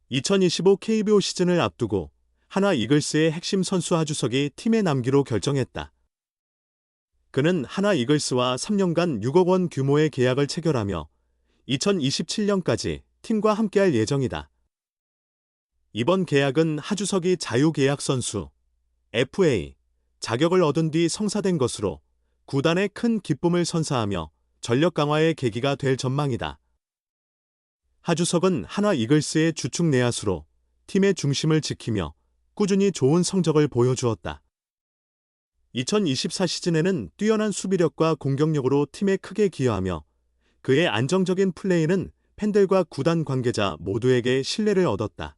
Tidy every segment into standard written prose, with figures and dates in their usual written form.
2025 KBO 시즌을 앞두고 한화 이글스의 핵심 선수 하주석이 팀에 남기로 결정했다. 그는 한화 이글스와 3년간 6억 원 규모의 계약을 체결하며 2027년까지 팀과 함께할 예정이다. 이번 계약은 하주석이 자유계약 선수 FA 자격을 얻은 뒤 성사된 것으로 구단에 큰 기쁨을 선사하며 전력 강화의 계기가 될 전망이다. 하주석은 한화 이글스의 주축 내야수로 팀의 중심을 지키며 꾸준히 좋은 성적을 보여주었다. 2024 시즌에는 뛰어난 수비력과 공격력으로 팀에 크게 기여하며 그의 안정적인 플레이는 팬들과 구단 관계자 모두에게 신뢰를 얻었다.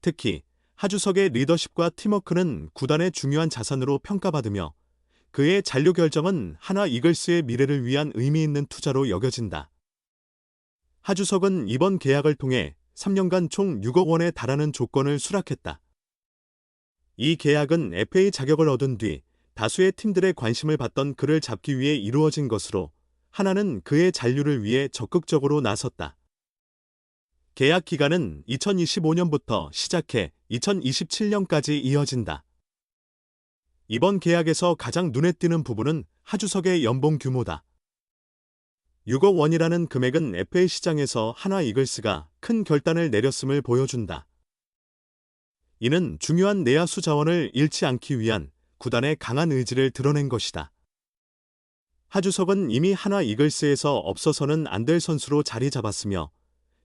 특히 하주석의 리더십과 팀워크는 구단의 중요한 자산으로 평가받으며 그의 잔류 결정은 한화 이글스의 미래를 위한 의미 있는 투자로 여겨진다. 하주석은 이번 계약을 통해 3년간 총 6억 원에 달하는 조건을 수락했다. 이 계약은 FA 자격을 얻은 뒤 다수의 팀들의 관심을 받던 그를 잡기 위해 이루어진 것으로 한화는 그의 잔류를 위해 적극적으로 나섰다. 계약 기간은 2025년부터 시작해 2027년까지 이어진다. 이번 계약에서 가장 눈에 띄는 부분은 하주석의 연봉 규모다. 6억 원이라는 금액은 FA 시장에서 한화 이글스가 큰 결단을 내렸음을 보여준다. 이는 중요한 내야수 자원을 잃지 않기 위한 구단의 강한 의지를 드러낸 것이다. 하주석은 이미 한화 이글스에서 없어서는 안 될 선수로 자리 잡았으며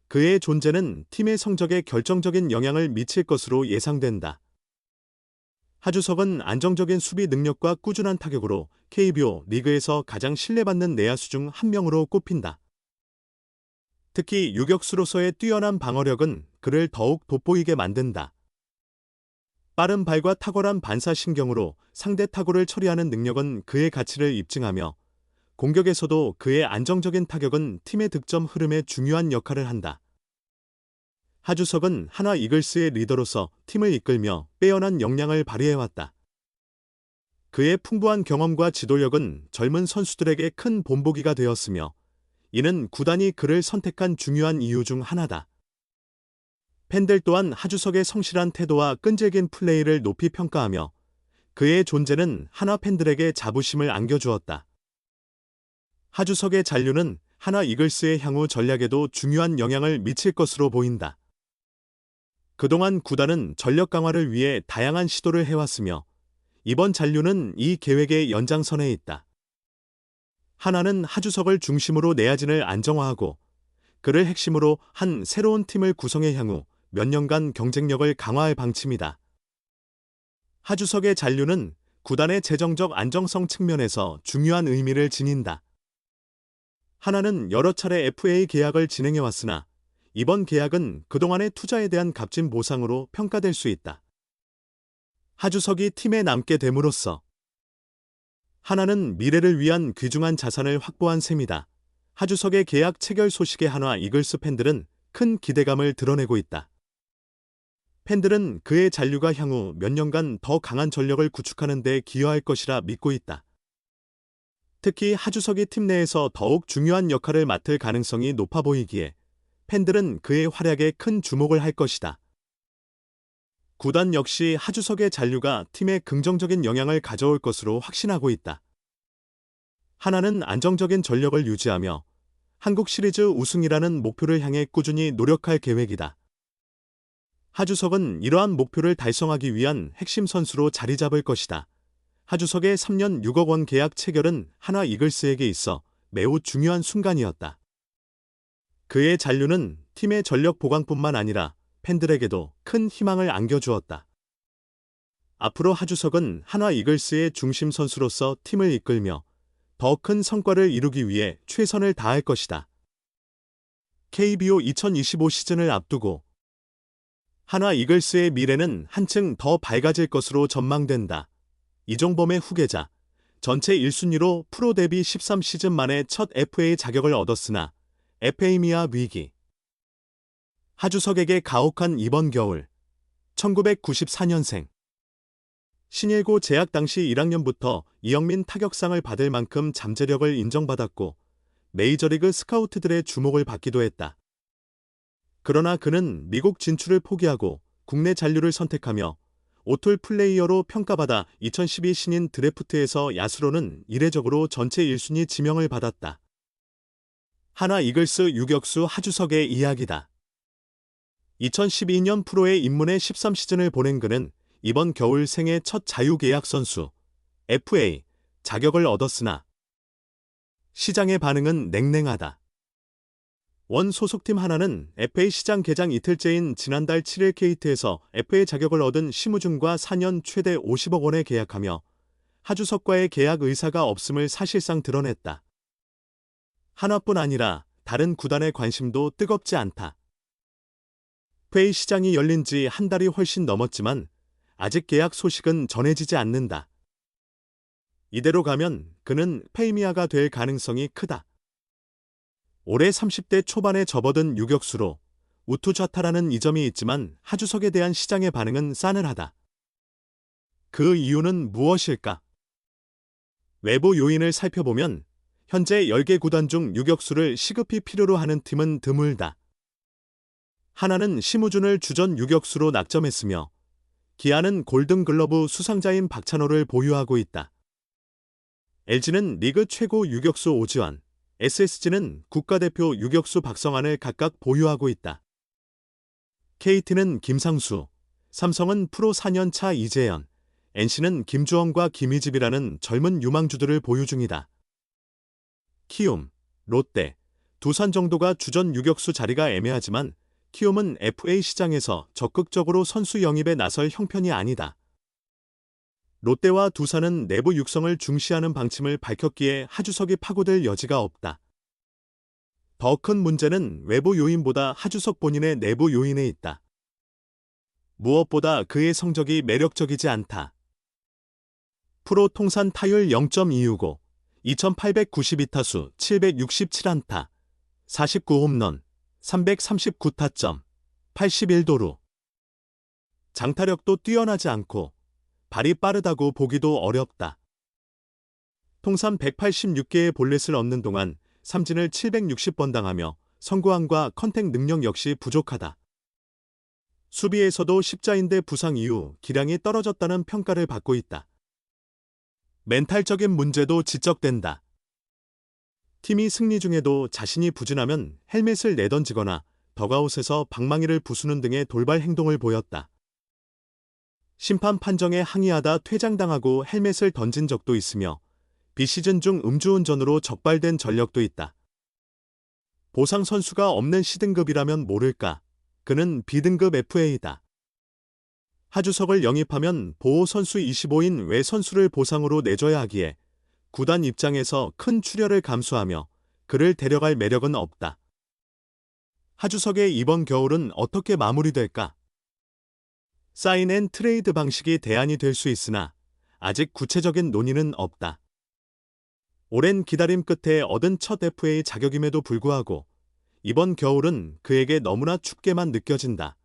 그의 존재는 팀의 성적에 결정적인 영향을 미칠 것으로 예상된다. 하주석은 안정적인 수비 능력과 꾸준한 타격으로 KBO 리그에서 가장 신뢰받는 내야수 중 한 명으로 꼽힌다. 특히 유격수로서의 뛰어난 방어력은 그를 더욱 돋보이게 만든다. 빠른 발과 탁월한 반사신경으로 상대 타구를 처리하는 능력은 그의 가치를 입증하며 공격에서도 그의 안정적인 타격은 팀의 득점 흐름에 중요한 역할을 한다. 하주석은 한화 이글스의 리더로서 팀을 이끌며 빼어난 역량을 발휘해왔다. 그의 풍부한 경험과 지도력은 젊은 선수들에게 큰 본보기가 되었으며 이는 구단이 그를 선택한 중요한 이유 중 하나다. 팬들 또한 하주석의 성실한 태도와 끈질긴 플레이를 높이 평가하며 그의 존재는 한화 팬들에게 자부심을 안겨주었다. 하주석의 잔류는 한화 이글스의 향후 전략에도 중요한 영향을 미칠 것으로 보인다. 그동안 구단은 전력 강화를 위해 다양한 시도를 해왔으며 이번 잔류는 이 계획의 연장선에 있다. 한화는 하주석을 중심으로 내야진을 안정화하고 그를 핵심으로 한 새로운 팀을 구성해 향후 몇 년간 경쟁력을 강화할 방침이다. 하주석의 잔류는 구단의 재정적 안정성 측면에서 중요한 의미를 지닌다. 한화는 여러 차례 FA 계약을 진행해왔으나 이번 계약은 그동안의 투자에 대한 값진 보상으로 평가될 수 있다. 하주석이 팀에 남게 됨으로써 한화는 미래를 위한 귀중한 자산을 확보한 셈이다. 하주석의 계약 체결 소식에 한화 이글스 팬들은 큰 기대감을 드러내고 있다. 팬들은 그의 잔류가 향후 몇 년간 더 강한 전력을 구축하는 데 기여할 것이라 믿고 있다. 특히 하주석이 팀 내에서 더욱 중요한 역할을 맡을 가능성이 높아 보이기에 팬들은 그의 활약에 큰 주목을 할 것이다. 구단 역시 하주석의 잔류가 팀에 긍정적인 영향을 가져올 것으로 확신하고 있다. 한화는 안정적인 전력을 유지하며 한국 시리즈 우승이라는 목표를 향해 꾸준히 노력할 계획이다. 하주석은 이러한 목표를 달성하기 위한 핵심 선수로 자리 잡을 것이다. 하주석의 3년 6억 원 계약 체결은 한화 이글스에게 있어 매우 중요한 순간이었다. 그의 잔류는 팀의 전력 보강뿐만 아니라 팬들에게도 큰 희망을 안겨주었다. 앞으로 하주석은 한화 이글스의 중심 선수로서 팀을 이끌며 더 큰 성과를 이루기 위해 최선을 다할 것이다. KBO 2025 시즌을 앞두고 한화 이글스의 미래는 한층 더 밝아질 것으로 전망된다. 이종범의 후계자, 전체 1순위로 프로 데뷔 13시즌 만에 첫 FA 자격을 얻었으나 FA미아 위기. 하주석에게 가혹한 이번 겨울. 1994년생. 신일고 재학 당시 1학년부터 이영민 타격상을 받을 만큼 잠재력을 인정받았고 메이저리그 스카우트들의 주목을 받기도 했다. 그러나 그는 미국 진출을 포기하고 국내 잔류를 선택하며 오툴 플레이어로 평가받아 2012 신인 드래프트에서 야수로는 이례적으로 전체 1순위 지명을 받았다. 하나 이글스 유격수 하주석의 이야기다. 2012년 프로에 입문해 13시즌을 보낸 그는 이번 겨울 생애 첫 자유계약 선수 FA 자격을 얻었으나 시장의 반응은 냉랭하다. 원 소속팀 하나는 FA 시장 개장 이틀째인 지난달 7일 KT에서 FA 자격을 얻은 심우준과 4년 최대 50억 원에 계약하며 하주석과의 계약 의사가 없음을 사실상 드러냈다. 하나뿐 아니라 다른 구단의 관심도 뜨겁지 않다. FA 시장이 열린 지 한 달이 훨씬 넘었지만 아직 계약 소식은 전해지지 않는다. 이대로 가면 그는 페이미아가 될 가능성이 크다. 올해 30대 초반에 접어든 유격수로 우투좌타라는 이점이 있지만 하주석에 대한 시장의 반응은 싸늘하다. 그 이유는 무엇일까? 외부 요인을 살펴보면 현재 10개 구단 중 유격수를 시급히 필요로 하는 팀은 드물다. 하나는 심우준을 주전 유격수로 낙점했으며 기아는 골든글러브 수상자인 박찬호를 보유하고 있다. LG는 리그 최고 유격수 오지환, SSG는 국가대표 유격수 박성환을 각각 보유하고 있다. KT는 김상수, 삼성은 프로 4년차 이재현, NC는 김주원과 김희집이라는 젊은 유망주들을 보유 중이다. 키움, 롯데, 두산 정도가 주전 유격수 자리가 애매하지만 키움은 FA 시장에서 적극적으로 선수 영입에 나설 형편이 아니다. 롯데와 두산은 내부 육성을 중시하는 방침을 밝혔기에 하주석이 파고들 여지가 없다. 더 큰 문제는 외부 요인보다 하주석 본인의 내부 요인에 있다. 무엇보다 그의 성적이 매력적이지 않다. 프로 통산 타율 0.265, 2892타수 767안타, 49홈런, 339타점, 81도루. 장타력도 뛰어나지 않고 발이 빠르다고 보기도 어렵다. 통산 186개의 볼넷을 얻는 동안 삼진을 760번 당하며 선구안과 컨택 능력 역시 부족하다. 수비에서도 십자인대 부상 이후 기량이 떨어졌다는 평가를 받고 있다. 멘탈적인 문제도 지적된다. 팀이 승리 중에도 자신이 부진하면 헬멧을 내던지거나 덕아웃에서 방망이를 부수는 등의 돌발 행동을 보였다. 심판 판정에 항의하다 퇴장당하고 헬멧을 던진 적도 있으며 비시즌 중 음주운전으로 적발된 전력도 있다. 보상 선수가 없는 C등급이라면 모를까. 그는 B등급 FA다. 하주석을 영입하면 보호 선수 25인 외 선수를 보상으로 내줘야 하기에 구단 입장에서 큰 출혈을 감수하며 그를 데려갈 매력은 없다. 하주석의 이번 겨울은 어떻게 마무리될까? 사인 앤 트레이드 방식이 대안이 될 수 있으나 아직 구체적인 논의는 없다. 오랜 기다림 끝에 얻은 첫 FA 자격임에도 불구하고 이번 겨울은 그에게 너무나 춥게만 느껴진다.